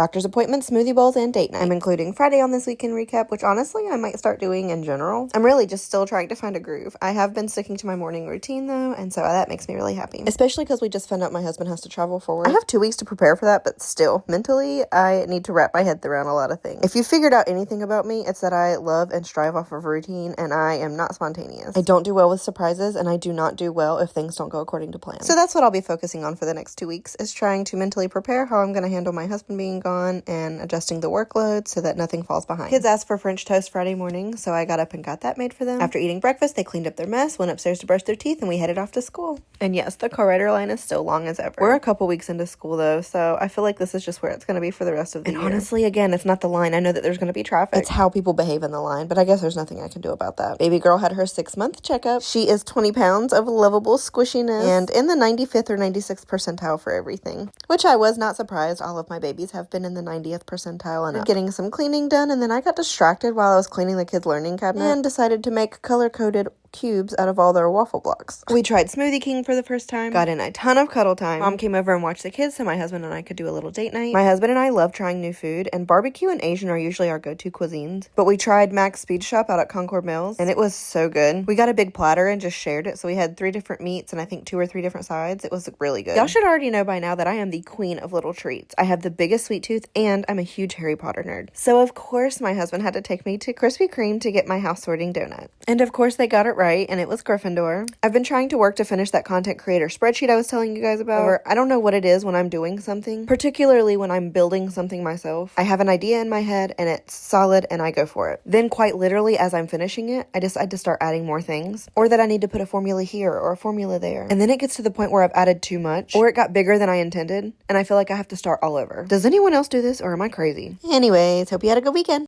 doctor's appointments, smoothie bowls, and date night. I'm including Friday on this weekend recap, which honestly I might start doing in general. I'm really just still trying to find a groove. I have been sticking to my morning routine though, and so that makes me really happy. Especially because we just found out my husband has to travel for work. I have 2 weeks to prepare for that, but still, mentally, I need to wrap my head around a lot of things. If you figured out anything about me, it's that I love and strive off of routine, and I am not spontaneous. I don't do well with surprises, and I do not do well if things don't go according to plan. So that's what I'll be focusing on for the next 2 weeks, is trying to mentally prepare how I'm going to handle my husband being gone and adjusting the workload so that nothing falls behind. Kids asked for French toast Friday morning, so I got up and got that made for them. After eating breakfast, they cleaned up their mess, went upstairs to brush their teeth, and we headed off to school. And yes, the car rider line is still long as ever. We're a couple weeks into school though, so I feel like this is just where it's going to be for the rest of the year. And honestly, again, it's not the line. I know that there's going to be traffic. It's how people behave in the line, but I guess there's nothing I can do about that. Baby girl had her 6-month checkup. She is 20 pounds of lovable squishiness and in the 95th or 96th percentile for everything, which I was not surprised. All of my babies have been in the 90th percentile and getting some cleaning done, and then I got distracted while I was cleaning the kids' learning cabinet and decided to make color-coded cubes out of all their waffle blocks. We tried Smoothie King for the first time, got in a ton of cuddle time. Mom came over and watched the kids so my husband and I could do a little date night. My husband and I love trying new food, and barbecue and Asian are usually our go-to cuisines, but we tried Mac's Speed Shop out at Concord Mills, and it was so good. We got a big platter and just shared it, so we had 3 different meats and I think 2 or 3 different sides. It was really good. Y'all should already know by now that I am the queen of little treats. I have the biggest sweet tooth, and I'm a huge Harry Potter nerd. So of course my husband had to take me to Krispy Kreme to get my house sorting donut. And of course they got it right, and it was Gryffindor. I've been trying to work to finish that content creator spreadsheet I was telling you guys about. However, I don't know what it is when I'm doing something, particularly when I'm building something myself. I have an idea in my head and it's solid and I go for it. Then quite literally as I'm finishing it, I decide to start adding more things, or that I need to put a formula here or a formula there. And then it gets to the point where I've added too much, or it got bigger than I intended, and I feel like I have to start all over. Does anyone else do this, or am I crazy? Anyways, hope you had a good weekend.